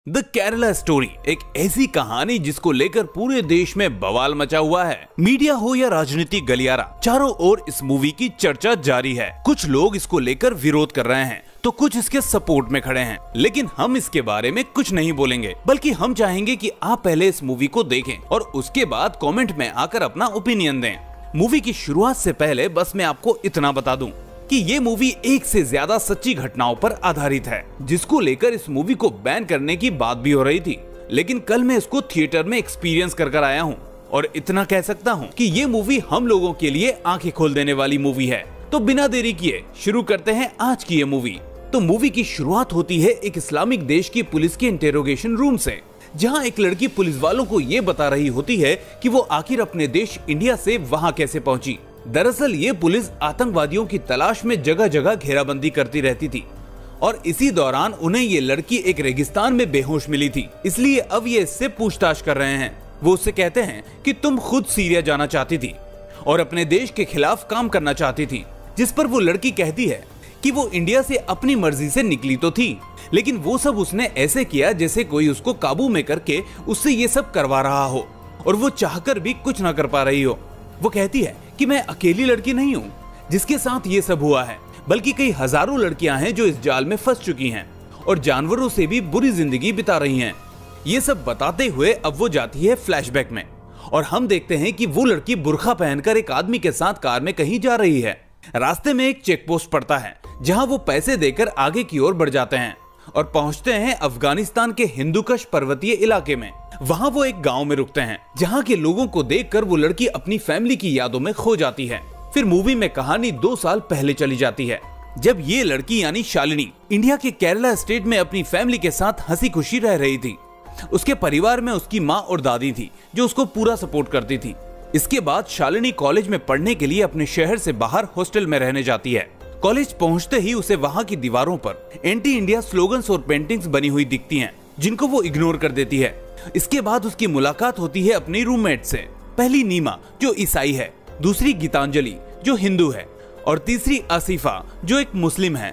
The Kerala story एक ऐसी कहानी जिसको लेकर पूरे देश में बवाल मचा हुआ है। मीडिया हो या राजनीतिक गलियारा, चारों ओर इस मूवी की चर्चा जारी है। कुछ लोग इसको लेकर विरोध कर रहे हैं तो कुछ इसके सपोर्ट में खड़े हैं, लेकिन हम इसके बारे में कुछ नहीं बोलेंगे, बल्कि हम चाहेंगे कि आप पहले इस मूवी को देखें और उसके बाद कमेंट में आकर अपना ओपिनियन दें। मूवी की शुरुआत से पहले बस मैं आपको इतना बता दूं कि ये मूवी एक से ज्यादा सच्ची घटनाओं पर आधारित है, जिसको लेकर इस मूवी को बैन करने की बात भी हो रही थी। लेकिन कल मैं इसको थिएटर में एक्सपीरियंस कर आया हूँ और इतना कह सकता हूँ कि ये मूवी हम लोगों के लिए आंखें खोल देने वाली मूवी है। तो बिना देरी किए शुरू करते हैं आज की ये मूवी। तो मूवी की शुरुआत होती है एक इस्लामिक देश की पुलिस के इंटेरोगेशन रूम से, जहाँ एक लड़की पुलिस वालों को ये बता रही होती है कि वो आखिर अपने देश इंडिया से वहाँ कैसे पहुंची। दरअसल ये पुलिस आतंकवादियों की तलाश में जगह जगह घेराबंदी करती रहती थी और इसी दौरान उन्हें ये लड़की एक रेगिस्तान में बेहोश मिली थी, इसलिए अब ये इससे पूछताछ कर रहे हैं। वो उससे कहते हैं कि तुम खुद सीरिया जाना चाहती थी और अपने देश के खिलाफ काम करना चाहती थी, जिस पर वो लड़की कहती है कि वो इंडिया से अपनी मर्जी से निकली तो थी, लेकिन वो सब उसने ऐसे किया जैसे कोई उसको काबू में करके उससे ये सब करवा रहा हो और वो चाहकर भी कुछ न कर पा रही हो। वो कहती है कि मैं अकेली लड़की नहीं हूँ जिसके साथ ये सब हुआ है, बल्कि कई हजारों लड़कियां हैं जो इस जाल में फंस चुकी हैं और जानवरों से भी बुरी जिंदगी बिता रही हैं। ये सब बताते हुए अब वो जाती है फ्लैशबैक में और हम देखते हैं कि वो लड़की बुर्खा पहनकर एक आदमी के साथ कार में कहीं जा रही है। रास्ते में एक चेक पोस्ट पड़ता है जहां वो पैसे देकर आगे की ओर बढ़ जाते हैं और पहुंचते हैं अफगानिस्तान के हिंदुकुश पर्वतीय इलाके में। वहां वो एक गांव में रुकते हैं जहां के लोगों को देखकर वो लड़की अपनी फैमिली की यादों में खो जाती है। फिर मूवी में कहानी 2 साल पहले चली जाती है, जब ये लड़की यानी शालिनी इंडिया के केरला स्टेट में अपनी फैमिली के साथ हंसी खुशी रह रही थी। उसके परिवार में उसकी माँ और दादी थी जो उसको पूरा सपोर्ट करती थी। इसके बाद शालिनी कॉलेज में पढ़ने के लिए अपने शहर से बाहर हॉस्टल में रहने जाती है। कॉलेज पहुंचते ही उसे वहां की दीवारों पर एंटी इंडिया स्लोगन्स और पेंटिंग्स बनी हुई दिखती हैं, जिनको वो इग्नोर कर देती है। इसके बाद उसकी मुलाकात होती है अपनी रूममेट से, पहली नीमा जो ईसाई है, दूसरी गीतांजलि जो हिंदू है और तीसरी आसिफा जो एक मुस्लिम है।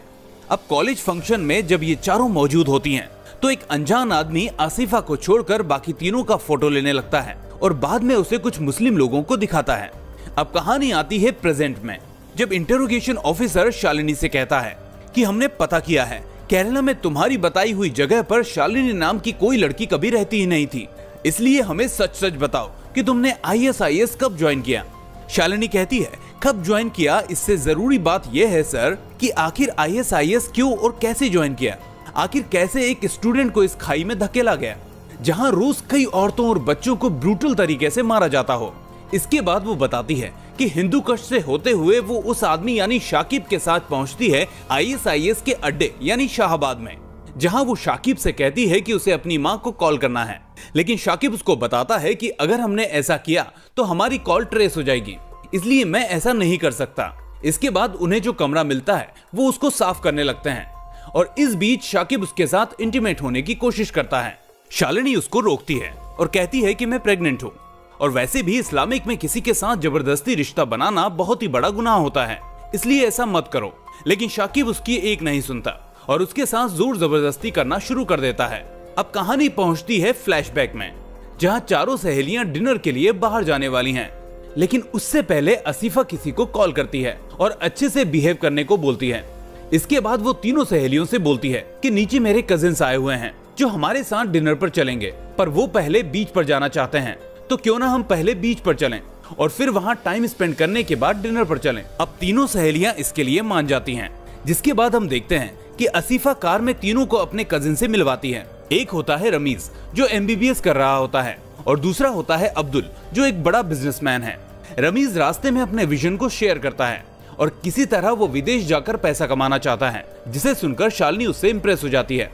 अब कॉलेज फंक्शन में जब ये चारों मौजूद होती हैं, तो एक अनजान आदमी आसिफा को छोड़कर बाकी तीनों का फोटो लेने लगता है और बाद में उसे कुछ मुस्लिम लोगों को दिखाता है। अब कहानी आती है प्रेजेंट में, जब इंटरोगेशन ऑफिसर शालिनी से कहता है कि हमने पता किया है केरला में तुम्हारी बताई हुई जगह पर शालिनी नाम की कोई लड़की कभी रहती ही नहीं थी, इसलिए हमें सच सच बताओ कि तुमने ISIS कब ज्वाइन किया। शालिनी कहती है कब ज्वाइन किया, इससे जरूरी बात यह है सर कि आखिर ISIS क्यों और कैसे ज्वाइन किया, आखिर कैसे एक स्टूडेंट को इस खाई में धकेला गया जहां रोज कई औरतों और बच्चों को ब्रूटल तरीके से मारा जाता हो। इसके बाद वो बताती है कि हिंदुकुश से होते हुए वो उस आदमी यानी शाकिब के साथ पहुंचती है ISIS के अड्डे यानी शाहबाद में, जहां वो शाकिब से कहती है कि उसे अपनी मां को कॉल करना है, लेकिन शाकिब उसको बताता है कि अगर हमने ऐसा किया तो हमारी कॉल ट्रेस हो जाएगी, इसलिए मैं ऐसा नहीं कर सकता। इसके बाद उन्हें जो कमरा मिलता है वो उसको साफ करने लगते हैं और इस बीच शाकिब उसके साथ इंटीमेट होने की कोशिश करता है। शालिनी उसको रोकती है और कहती है कि मैं प्रेग्नेंट हूँ और वैसे भी इस्लामिक में किसी के साथ जबरदस्ती रिश्ता बनाना बहुत ही बड़ा गुनाह होता है, इसलिए ऐसा मत करो। लेकिन शाकिब उसकी एक नहीं सुनता और उसके साथ जोर जबरदस्ती करना शुरू कर देता है। अब कहानी पहुंचती है फ्लैशबैक में, जहां चारों सहेलियां डिनर के लिए बाहर जाने वाली हैं, लेकिन उससे पहले आसिफा किसी को कॉल करती है और अच्छे से बिहेव करने को बोलती है। इसके बाद वो तीनों सहेलियों से बोलती है कि नीचे मेरे कजिन्स आए हुए हैं जो हमारे साथ डिनर पर चलेंगे, पर वो पहले बीच पर जाना चाहते हैं, तो क्यों ना हम पहले बीच पर चलें और फिर वहां टाइम स्पेंड करने के बाद डिनर पर चलें। अब तीनों सहेलियां इसके लिए मान जाती हैं, जिसके बाद हम देखते हैं कि आसिफा कार में तीनों को अपने कजिन से मिलवाती है। एक होता है रमीज जो MBBS कर रहा होता है और दूसरा होता है अब्दुल जो एक बड़ा बिजनेसमैन है। रमीज रास्ते में अपने विजन को शेयर करता है और किसी तरह वो विदेश जाकर पैसा कमाना चाहता है, जिसे सुनकर शालिनी उससे इम्प्रेस हो जाती है।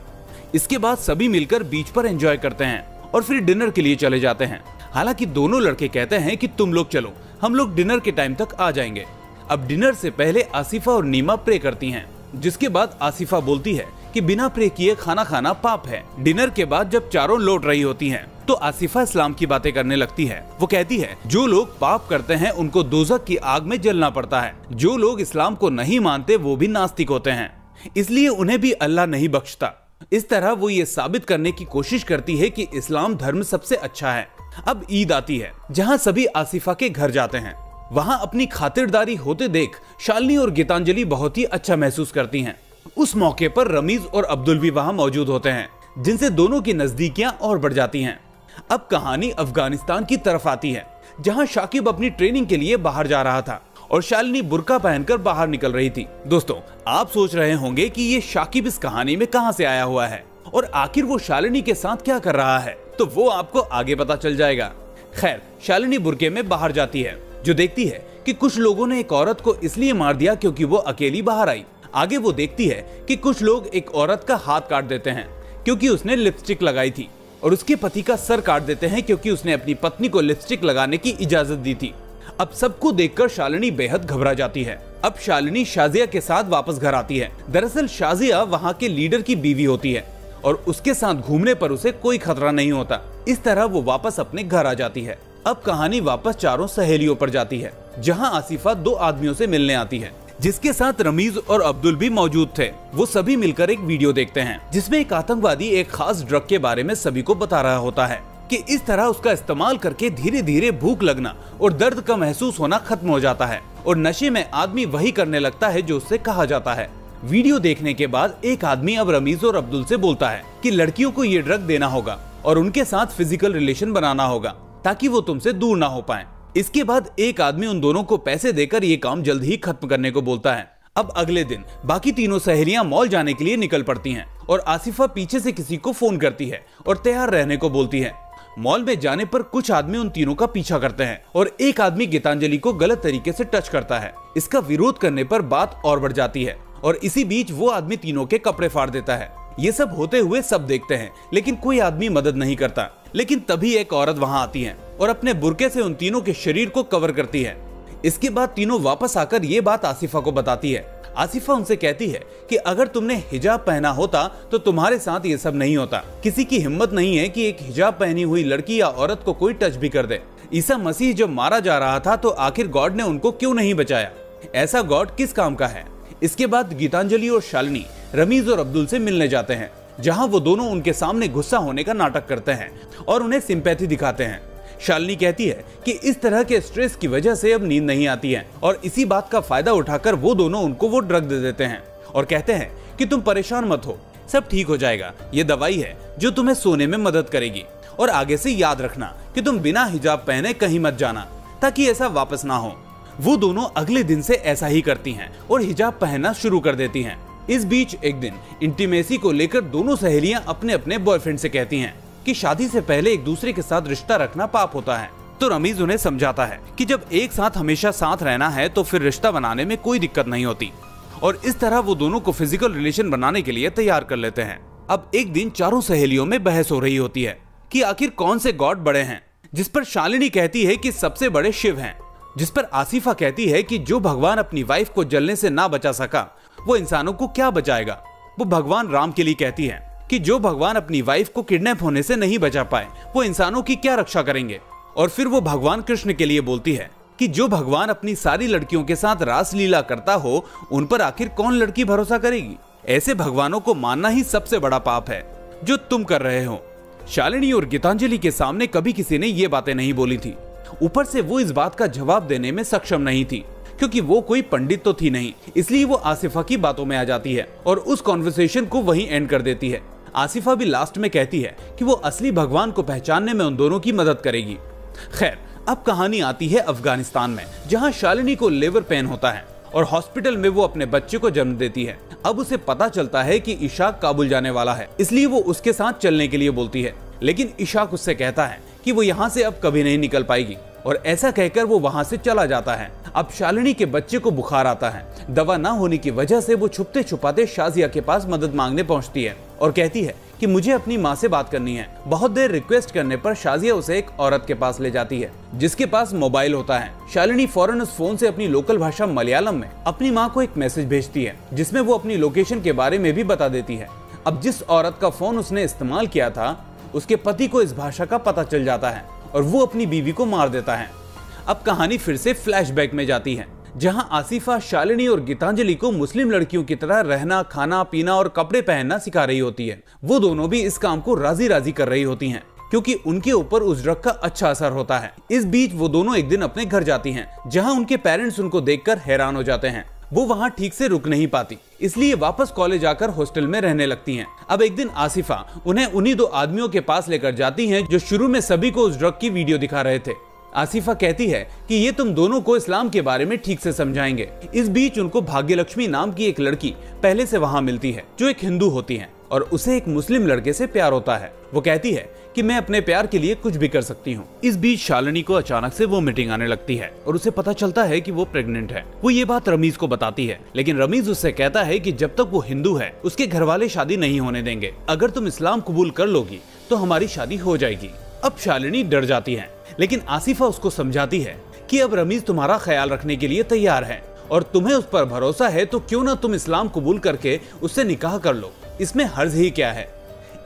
इसके बाद सभी मिलकर बीच पर एंजॉय करते हैं और फिर डिनर के लिए चले जाते हैं। हालांकि दोनों लड़के कहते हैं कि तुम लोग चलो, हम लोग डिनर के टाइम तक आ जाएंगे। अब डिनर से पहले आसिफा और नीमा प्रे करती हैं, जिसके बाद आसिफा बोलती है कि बिना प्रे किए खाना खाना पाप है। डिनर के बाद जब चारों लौट रही होती हैं, तो आसिफा इस्लाम की बातें करने लगती है। वो कहती है जो लोग पाप करते हैं उनको दोज़ख की आग में जलना पड़ता है, जो लोग इस्लाम को नहीं मानते वो भी नास्तिक होते हैं, इसलिए उन्हें भी अल्लाह नहीं बख्शता। इस तरह वो ये साबित करने की कोशिश करती है कि इस्लाम धर्म सबसे अच्छा है। अब ईद आती है, जहाँ सभी आसिफा के घर जाते हैं। वहाँ अपनी खातिरदारी होते देख शालिनी और गीतांजलि बहुत ही अच्छा महसूस करती हैं। उस मौके पर रमीज और अब्दुल भी वहाँ मौजूद होते हैं, जिनसे दोनों की नजदीकियां और बढ़ जाती हैं। अब कहानी अफगानिस्तान की तरफ आती है, जहाँ शाकिब अपनी ट्रेनिंग के लिए बाहर जा रहा था और शालिनी बुर्का पहनकर बाहर निकल रही थी। दोस्तों, आप सोच रहे होंगे कि ये शाकिब इस कहानी में कहां से आया हुआ है और आखिर वो शालिनी के साथ क्या कर रहा है, तो वो आपको आगे पता चल जाएगा। खैर, शालिनी बुर्के में बाहर जाती है, जो देखती है कि कुछ लोगों ने एक औरत को इसलिए मार दिया क्योंकि वो अकेली बाहर आई। आगे वो देखती है कि कुछ लोग एक औरत का हाथ काट देते हैं क्योंकि उसने लिपस्टिक लगाई थी, और उसके पति का सर काट देते हैं क्योंकि उसने अपनी पत्नी को लिपस्टिक लगाने की इजाजत दी थी। अब सबको देखकर शालिनी बेहद घबरा जाती है। अब शालिनी शाजिया के साथ वापस घर आती है। दरअसल शाजिया वहाँ के लीडर की बीवी होती है और उसके साथ घूमने पर उसे कोई खतरा नहीं होता। इस तरह वो वापस अपने घर आ जाती है। अब कहानी वापस चारों सहेलियों पर जाती है, जहाँ आसिफा 2 आदमियों से मिलने आती है, जिसके साथ रमीज और अब्दुल भी मौजूद थे। वो सभी मिलकर एक वीडियो देखते हैं, जिसमें एक आतंकवादी एक खास ड्रग के बारे में सभी को बता रहा होता है कि इस तरह उसका इस्तेमाल करके धीरे धीरे भूख लगना और दर्द का महसूस होना खत्म हो जाता है और नशे में आदमी वही करने लगता है जो उससे कहा जाता है। वीडियो देखने के बाद एक आदमी अब रमीज और अब्दुल से बोलता है कि लड़कियों को ये ड्रग देना होगा और उनके साथ फिजिकल रिलेशन बनाना होगा ताकि वो तुमसे दूर ना हो पाए। इसके बाद एक आदमी उन दोनों को पैसे देकर ये काम जल्द ही खत्म करने को बोलता है। अब अगले दिन बाकी तीनों सहेलियां मॉल जाने के लिए निकल पड़ती हैं और आसिफा पीछे से किसी को फोन करती है और तैयार रहने को बोलती है। मॉल में जाने पर कुछ आदमी उन तीनों का पीछा करते हैं और एक आदमी गीतांजलि को गलत तरीके से टच करता है। इसका विरोध करने पर बात और बढ़ जाती है और इसी बीच वो आदमी तीनों के कपड़े फाड़ देता है। ये सब होते हुए सब देखते हैं, लेकिन कोई आदमी मदद नहीं करता। लेकिन तभी एक औरत वहाँ आती है और अपने बुर्के से उन तीनों के शरीर को कवर करती है। इसके बाद तीनों वापस आकर ये बात आसिफा को बताती है। आसिफा उनसे कहती है कि अगर तुमने हिजाब पहना होता तो तुम्हारे साथ ये सब नहीं होता। किसी की हिम्मत नहीं है कि एक हिजाब पहनी हुई लड़की या औरत को कोई टच भी कर दे। ईसा मसीह जब मारा जा रहा था तो आखिर गॉड ने उनको क्यों नहीं बचाया? ऐसा गॉड किस काम का है? इसके बाद गीतांजलि और शालिनी रमीज और अब्दुल से मिलने जाते हैं, जहाँ वो दोनों उनके सामने गुस्सा होने का नाटक करते हैं और उन्हें सिंपैथी दिखाते हैं। शालिनी कहती है कि इस तरह के स्ट्रेस की वजह से अब नींद नहीं आती है और इसी बात का फायदा उठाकर वो दोनों उनको वो ड्रग दे देते हैं और कहते हैं कि तुम परेशान मत हो, सब ठीक हो जाएगा। ये दवाई है जो तुम्हें सोने में मदद करेगी और आगे से याद रखना कि तुम बिना हिजाब पहने कहीं मत जाना ताकि ऐसा वापस ना हो। वो दोनों अगले दिन से ऐसा ही करती हैं और हिजाब पहनना शुरू कर देती हैं। इस बीच एक दिन इंटीमेसी को लेकर दोनों सहेलियां अपने अपने बॉयफ्रेंड से कहती हैं कि शादी से पहले एक दूसरे के साथ रिश्ता रखना पाप होता है। तो रमीज उन्हें समझाता है कि जब एक साथ हमेशा साथ रहना है तो फिर रिश्ता बनाने में कोई दिक्कत नहीं होती और इस तरह वो दोनों को फिजिकल रिलेशन बनाने के लिए तैयार कर लेते हैं। अब एक दिन चारों सहेलियों में बहस हो रही होती है कि आखिर कौन से गॉड बड़े हैं, जिस पर शालिनी कहती है कि सबसे बड़े शिव हैं, जिस पर आसिफा कहती है कि जो भगवान अपनी वाइफ को जलने से ना बचा सका वो इंसानों को क्या बचाएगा। वो भगवान राम के लिए कहती है कि जो भगवान अपनी वाइफ को किडनैप होने से नहीं बचा पाए वो इंसानों की क्या रक्षा करेंगे। और फिर वो भगवान कृष्ण के लिए बोलती है कि जो भगवान अपनी सारी लड़कियों के साथ रासलीला करता हो उन पर आखिर कौन लड़की भरोसा करेगी। ऐसे भगवानों को मानना ही सबसे बड़ा पाप है जो तुम कर रहे हो। शालिनी और गीतांजलि के सामने कभी किसी ने ये बातें नहीं बोली थी। ऊपर से वो इस बात का जवाब देने में सक्षम नहीं थी क्योंकि वो कोई पंडित तो थी नहीं, इसलिए वो आसिफा की बातों में आ जाती है और उस कॉन्वर्सेशन को वहीं एंड कर देती है। आसिफा भी लास्ट में कहती है कि वो असली भगवान को पहचानने में उन दोनों की मदद करेगी। खैर, अब कहानी आती है अफगानिस्तान में, जहां शालिनी को लेबर पेन होता है और हॉस्पिटल में वो अपने बच्चे को जन्म देती है। अब उसे पता चलता है कि इशाक काबुल जाने वाला है, इसलिए वो उसके साथ चलने के लिए बोलती है, लेकिन इशाक उससे कहता है कि वो यहाँ से अब कभी नहीं निकल पाएगी और ऐसा कहकर वो वहाँ से चला जाता है। अब शालिनी के बच्चे को बुखार आता है। दवा ना होने की वजह से वो छुपते छुपाते शाजिया के पास मदद मांगने पहुँचती है और कहती है कि मुझे अपनी माँ से बात करनी है। बहुत देर रिक्वेस्ट करने पर शाजिया उसे एक औरत के पास ले जाती है जिसके पास मोबाइल होता है। शालिनी फौरन उस फोन से अपनी लोकल भाषा मलयालम में अपनी माँ को एक मैसेज भेजती है जिसमें वो अपनी लोकेशन के बारे में भी बता देती है। अब जिस औरत का फोन उसने इस्तेमाल किया था उसके पति को इस भाषा का पता चल जाता है और वो अपनी बीवी को मार देता है। अब कहानी फिर से फ्लैशबैक में जाती है, जहां आसिफा शालिनी और गीतांजलि को मुस्लिम लड़कियों की तरह रहना, खाना, पीना और कपड़े पहनना सिखा रही होती है। वो दोनों भी इस काम को राजी राजी कर रही होती हैं, क्योंकि उनके ऊपर उस ड्रग का अच्छा असर होता है। इस बीच वो दोनों एक दिन अपने घर जाती हैं, जहां उनके पेरेंट्स उनको देखकर हैरान हो जाते हैं। वो वहां ठीक से रुक नहीं पाती, इसलिए वापस कॉलेज आकर हॉस्टल में रहने लगती हैं। अब एक दिन आसिफा उन्हें उन्हीं दो आदमियों के पास लेकर जाती हैं जो शुरू में सभी को उस ड्रग की वीडियो दिखा रहे थे। आसिफा कहती है कि ये तुम दोनों को इस्लाम के बारे में ठीक से समझाएंगे। इस बीच उनको भाग्यलक्ष्मी नाम की एक लड़की पहले से वहाँ मिलती है, जो एक हिंदू होती है और उसे एक मुस्लिम लड़के से प्यार होता है। वो कहती है कि मैं अपने प्यार के लिए कुछ भी कर सकती हूँ। इस बीच शालिनी को अचानक से वो मीटिंग आने लगती है और उसे पता चलता है कि वो प्रेग्नेंट है। वो ये बात रमीज को बताती है, लेकिन रमीज उससे कहता है कि जब तक वो हिंदू है उसके घर वाले शादी नहीं होने देंगे। अगर तुम इस्लाम कबूल कर लोगी तो हमारी शादी हो जाएगी। अब शालिनी डर जाती है, लेकिन आसिफा उसको समझाती है कि अब रमीज तुम्हारा ख्याल रखने के लिए तैयार है और तुम्हें उस पर भरोसा है, तो क्यों ना तुम इस्लाम कबूल करके उससे निकाह कर लो, इसमें हर्ज ही क्या है।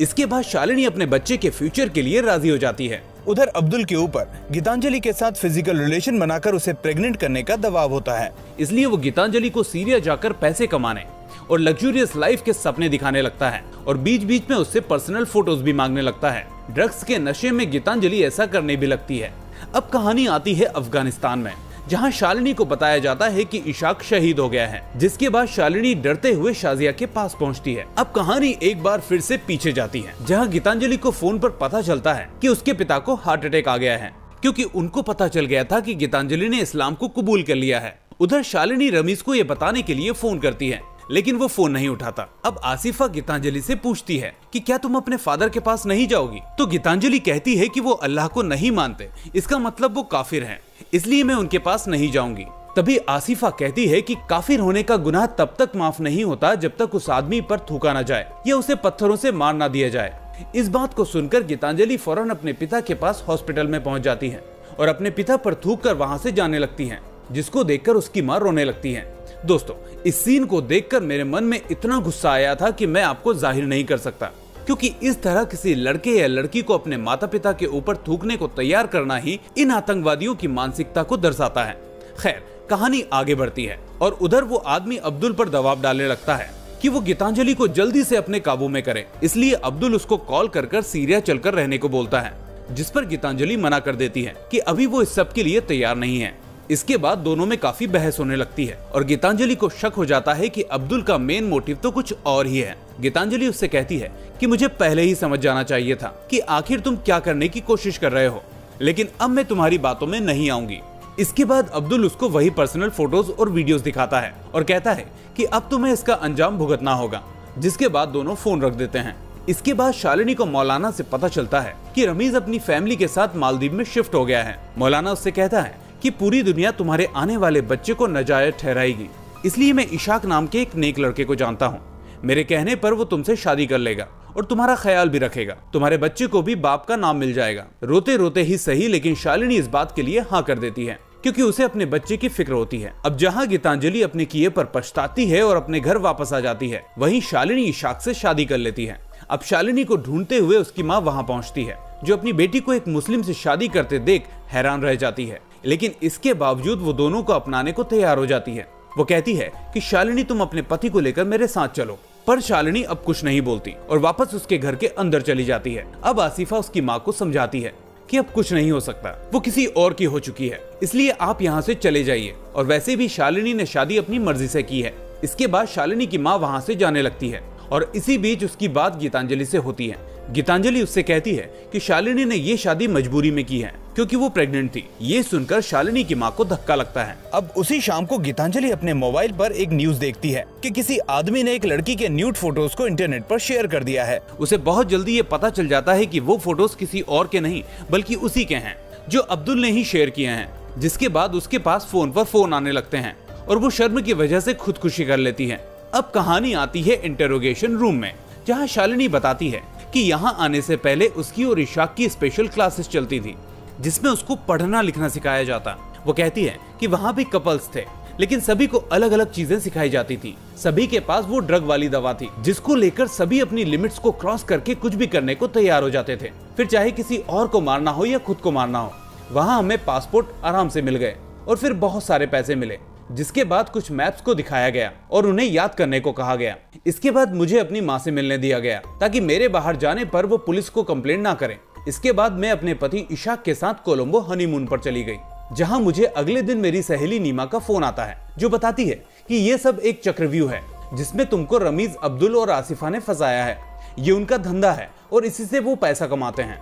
इसके बाद शालिनी अपने बच्चे के फ्यूचर के लिए राजी हो जाती है। उधर अब्दुल के ऊपर गीतांजलि के साथ फिजिकल रिलेशन बनाकर उसे प्रेग्नेंट करने का दबाव होता है, इसलिए वो गीतांजलि को सीरिया जाकर पैसे कमाने और लग्जूरियस लाइफ के सपने दिखाने लगता है और बीच बीच में उससे पर्सनल फोटोज भी मांगने लगता है। ड्रग्स के नशे में गीतांजलि ऐसा करने भी लगती है। अब कहानी आती है अफगानिस्तान में, जहां शालिनी को बताया जाता है कि इशाक शहीद हो गया है, जिसके बाद शालिनी डरते हुए शाजिया के पास पहुंचती है। अब कहानी एक बार फिर से पीछे जाती है, जहां गीतांजलि को फोन पर पता चलता है कि उसके पिता को हार्ट अटैक आ गया है, क्योंकि उनको पता चल गया था कि गीतांजलि ने इस्लाम को कबूल कर लिया है। उधर शालिनी रमीज को ये बताने के लिए फोन करती है, लेकिन वो फोन नहीं उठाता। अब आसिफा गीतांजलि से पूछती है कि क्या तुम अपने फादर के पास नहीं जाओगी, तो गीतांजलि कहती है कि वो अल्लाह को नहीं मानते, इसका मतलब वो काफिर हैं, इसलिए मैं उनके पास नहीं जाऊंगी। तभी आसिफा कहती है कि काफिर होने का गुनाह तब तक माफ नहीं होता जब तक उस आदमी पर थूका न जाए या उसे पत्थरों से मार ना दिया जाए। इस बात को सुनकर गीतांजलि फौरन अपने पिता के पास हॉस्पिटल में पहुंच जाती है और अपने पिता पर थूक कर वहां से जाने लगती है, जिसको देखकर उसकी मां रोने लगती है। दोस्तों, इस सीन को देखकर मेरे मन में इतना गुस्सा आया था कि मैं आपको जाहिर नहीं कर सकता, क्योंकि इस तरह किसी लड़के या लड़की को अपने माता पिता के ऊपर थूकने को तैयार करना ही इन आतंकवादियों की मानसिकता को दर्शाता है। खैर, कहानी आगे बढ़ती है और उधर वो आदमी अब्दुल पर दबाव डालने लगता है कि वो गीतांजलि को जल्दी से अपने काबू में करे। इसलिए अब्दुल उसको कॉल कर सीरिया चलकर रहने को बोलता है, जिस पर गीतांजलि मना कर देती है कि अभी वो इस सब के लिए तैयार नहीं है। इसके बाद दोनों में काफी बहस होने लगती है और गीतांजलि को शक हो जाता है कि अब्दुल का मेन मोटिव तो कुछ और ही है। गीतांजलि उससे कहती है कि मुझे पहले ही समझ जाना चाहिए था कि आखिर तुम क्या करने की कोशिश कर रहे हो, लेकिन अब मैं तुम्हारी बातों में नहीं आऊंगी। इसके बाद अब्दुल उसको वही पर्सनल फोटोज और वीडियोस दिखाता है और कहता है कि अब तुम्हें इसका अंजाम भुगतना होगा, जिसके बाद दोनों फोन रख देते हैं। इसके बाद शालिनी को मौलाना से पता चलता है कि रमीज अपनी फैमिली के साथ मालदीव में शिफ्ट हो गया है। मौलाना उससे कहता है कि पूरी दुनिया तुम्हारे आने वाले बच्चे को नाजायज ठहराएगी, इसलिए मैं इशाक नाम के एक नेक लड़के को जानता हूँ। मेरे कहने पर वो तुमसे शादी कर लेगा और तुम्हारा ख्याल भी रखेगा। तुम्हारे बच्चे को भी बाप का नाम मिल जाएगा। रोते रोते ही सही, लेकिन शालिनी इस बात के लिए हाँ कर देती है, क्योंकि उसे अपने बच्चे की फिक्र होती है। अब जहाँ गीतांजलि अपने किए पर पछताती है और अपने घर वापस आ जाती है, वहीं शालिनी इशाक से शादी कर लेती है। अब शालिनी को ढूंढते हुए उसकी माँ वहाँ पहुँचती है, जो अपनी बेटी को एक मुस्लिम से शादी करते देख हैरान रह जाती है, लेकिन इसके बावजूद वो दोनों को अपनाने को तैयार हो जाती है। वो कहती है कि शालिनी तुम अपने पति को लेकर मेरे साथ चलो, पर शालिनी अब कुछ नहीं बोलती और वापस उसके घर के अंदर चली जाती है। अब आसिफा उसकी माँ को समझाती है कि अब कुछ नहीं हो सकता, वो किसी और की हो चुकी है, इसलिए आप यहाँ से चले जाइए। और वैसे भी शालिनी ने शादी अपनी मर्जी से की है। इसके बाद शालिनी की माँ वहाँ से जाने लगती है और इसी बीच उसकी बात गीतांजलि से होती है। गीतांजलि उससे कहती है कि शालिनी ने ये शादी मजबूरी में की है, क्योंकि वो प्रेग्नेंट थी। ये सुनकर शालिनी की माँ को धक्का लगता है। अब उसी शाम को गीतांजलि अपने मोबाइल पर एक न्यूज देखती है कि किसी आदमी ने एक लड़की के न्यूड फोटोज को इंटरनेट पर शेयर कर दिया है। उसे बहुत जल्दी ये पता चल जाता है कि वो फोटोज किसी और के नहीं बल्कि उसी के हैं, जो अब्दुल ने ही शेयर किए हैं। जिसके बाद उसके पास फोन पर फोन आने लगते हैं और वो शर्म की वजह से खुदकुशी कर लेती है। अब कहानी आती है इंटरोगेशन रूम में, जहाँ शालिनी बताती है कि यहाँ आने से पहले उसकी और इशाक की स्पेशल क्लासेस चलती थी, जिसमें उसको पढ़ना लिखना सिखाया जाता। वो कहती है कि वहाँ भी कपल्स थे, लेकिन सभी को अलग अलग चीजें सिखाई जाती थी। सभी के पास वो ड्रग वाली दवा थी, जिसको लेकर सभी अपनी लिमिट्स को क्रॉस करके कुछ भी करने को तैयार हो जाते थे, फिर चाहे किसी और को मारना हो या खुद को मारना हो। वहाँ हमें पासपोर्ट आराम से मिल गए और फिर बहुत सारे पैसे मिले, जिसके बाद कुछ मैप्स को दिखाया गया और उन्हें याद करने को कहा गया। इसके बाद मुझे अपनी माँ से मिलने दिया गया ताकि मेरे बाहर जाने पर वो पुलिस को कंप्लेंट ना करें। इसके बाद मैं अपने पति इशाक के साथ कोलंबो हनीमून पर चली गई, जहां मुझे अगले दिन मेरी सहेली नीमा का फोन आता है जो बताती है कि ये सब एक चक्रव्यूह है जिसमें तुमको रमीज, अब्दुल और आसिफा ने फंसाया है। ये उनका धंधा है और इसी से वो पैसा कमाते हैं।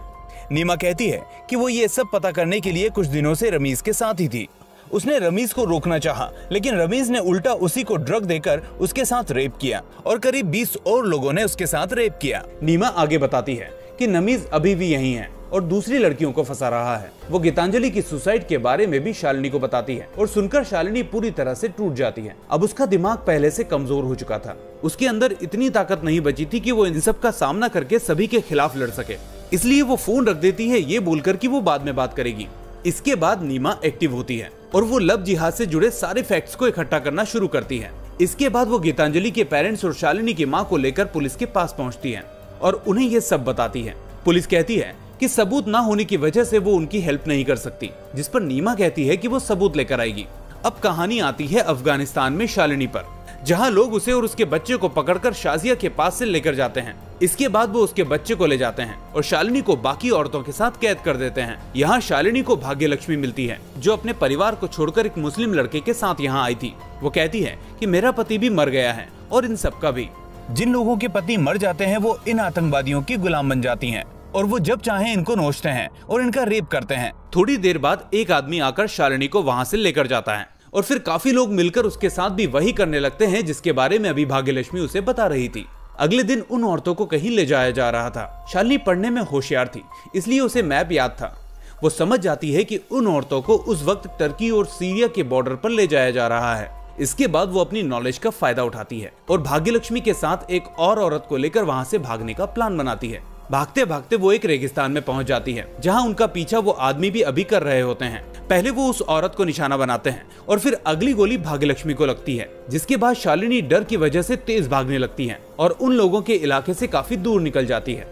नीमा कहती है कि वो ये सब पता करने के लिए कुछ दिनों से रमीज के साथ ही थी। उसने रमीज को रोकना चाहा, लेकिन रमीज ने उल्टा उसी को ड्रग देकर उसके साथ रेप किया और करीब 20 और लोगों ने उसके साथ रेप किया। नीमा आगे बताती है कि नमीज अभी भी यहीं है और दूसरी लड़कियों को फंसा रहा है। वो गीतांजलि की सुसाइड के बारे में भी शालिनी को बताती है और सुनकर शालिनी पूरी तरह से टूट जाती है। अब उसका दिमाग पहले से कमजोर हो चुका था। उसके अंदर इतनी ताकत नहीं बची थी कि वो इन सब का सामना करके सभी के खिलाफ लड़ सके, इसलिए वो फोन रख देती है ये बोलकर कि वो बाद में बात करेगी। इसके बाद नीमा एक्टिव होती है और वो लव जिहाद से जुड़े सारे फैक्ट्स को इकट्ठा करना शुरू करती है। इसके बाद वो गीतांजलि के पेरेंट्स और शालिनी की माँ को लेकर पुलिस के पास पहुंचती है और उन्हें ये सब बताती है। पुलिस कहती है कि सबूत ना होने की वजह से वो उनकी हेल्प नहीं कर सकती, जिस पर नीमा कहती है कि वो सबूत लेकर आएगी। अब कहानी आती है अफगानिस्तान में शालिनी पर, जहां लोग उसे और उसके बच्चे को पकड़कर शाजिया के पास से लेकर जाते हैं। इसके बाद वो उसके बच्चे को ले जाते हैं और शालिनी को बाकी औरतों के साथ कैद कर देते हैं। यहाँ शालिनी को भाग्यलक्ष्मी मिलती है जो अपने परिवार को छोड़कर एक मुस्लिम लड़के के साथ यहाँ आई थी। वो कहती है कि मेरा पति भी मर गया है और इन सबका भी। जिन लोगों के पति मर जाते हैं वो इन आतंकवादियों की गुलाम बन जाती हैं और वो जब चाहे इनको नोचते हैं और इनका रेप करते हैं। थोड़ी देर बाद एक आदमी आकर शालिनी को वहाँ से लेकर जाता है और फिर काफी लोग मिलकर उसके साथ भी वही करने लगते हैं जिसके बारे में अभी भाग्यलक्ष्मी उसे बता रही थी। अगले दिन उन औरतों को कहीं ले जाया जा रहा था। शालिनी पढ़ने में होशियार थी, इसलिए उसे मैप याद था। वो समझ जाती है कि उन औरतों को उस वक्त टर्की और सीरिया के बॉर्डर पर ले जाया जा रहा है। इसके बाद वो अपनी नॉलेज का फायदा उठाती है और भाग्यलक्ष्मी के साथ एक और औरत को लेकर वहाँ से भागने का प्लान बनाती है। भागते भागते वो एक रेगिस्तान में पहुंच जाती है, जहां उनका पीछा वो आदमी भी अभी कर रहे होते हैं। पहले वो उस औरत को निशाना बनाते हैं और फिर अगली गोली भाग्यलक्ष्मी को लगती है, जिसके बाद शालिनी डर की वजह से तेज भागने लगती है और उन लोगों के इलाके से काफी दूर निकल जाती है।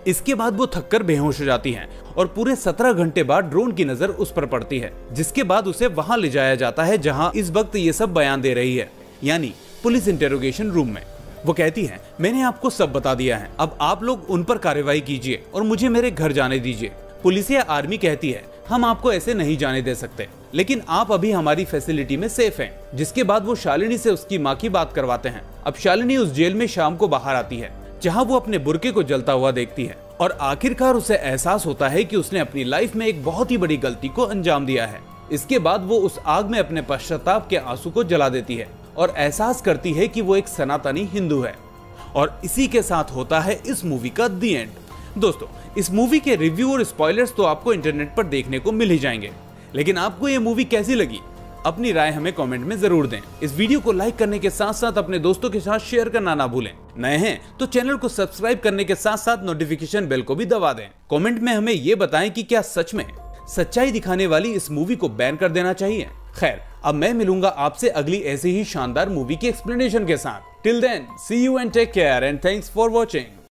इसके बाद वो थककर बेहोश हो जाती है और पूरे 17 घंटे बाद ड्रोन की नजर उस पर पड़ती है, जिसके बाद उसे वहां ले जाया जाता है जहां इस वक्त ये सब बयान दे रही है, यानी पुलिस इंटेरोगेशन रूम में। वो कहती है मैंने आपको सब बता दिया है, अब आप लोग उन पर कार्रवाई कीजिए और मुझे मेरे घर जाने दीजिए। पुलिस या आर्मी कहती है हम आपको ऐसे नहीं जाने दे सकते, लेकिन आप अभी हमारी फैसिलिटी में सेफ हैं। जिसके बाद वो शालिनी से उसकी माँ की बात करवाते हैं। अब शालिनी उस जेल में शाम को बाहर आती है, जहाँ वो अपने बुर्के को जलता हुआ देखती है और आखिरकार उसे एहसास होता है कि उसने अपनी लाइफ में एक बहुत ही बड़ी गलती को अंजाम दिया है। इसके बाद वो उस आग में अपने पश्चाताप के आंसू को जला देती है और एहसास करती है कि वो एक सनातनी हिंदू है। और इसी के साथ होता है इस मूवी का दी एंड। दोस्तों, इस मूवी के रिव्यू और स्पॉयलर्स तो आपको इंटरनेट पर देखने को मिल ही जाएंगे, लेकिन आपको ये मूवी कैसी लगी अपनी राय हमें कमेंट में जरूर दें। इस वीडियो को लाइक करने के साथ साथ अपने दोस्तों के साथ शेयर करना ना भूलें। नए हैं तो चैनल को सब्सक्राइब करने के साथ साथ नोटिफिकेशन बेल को भी दबा दें। कमेंट में हमें ये बताएं कि क्या सच में सच्चाई दिखाने वाली इस मूवी को बैन कर देना चाहिए। खैर, अब मैं मिलूंगा आपसे अगली ऐसी ही शानदार मूवी की एक्सप्लेनेशन के साथ। Till then, see you and take care and thanks for watching.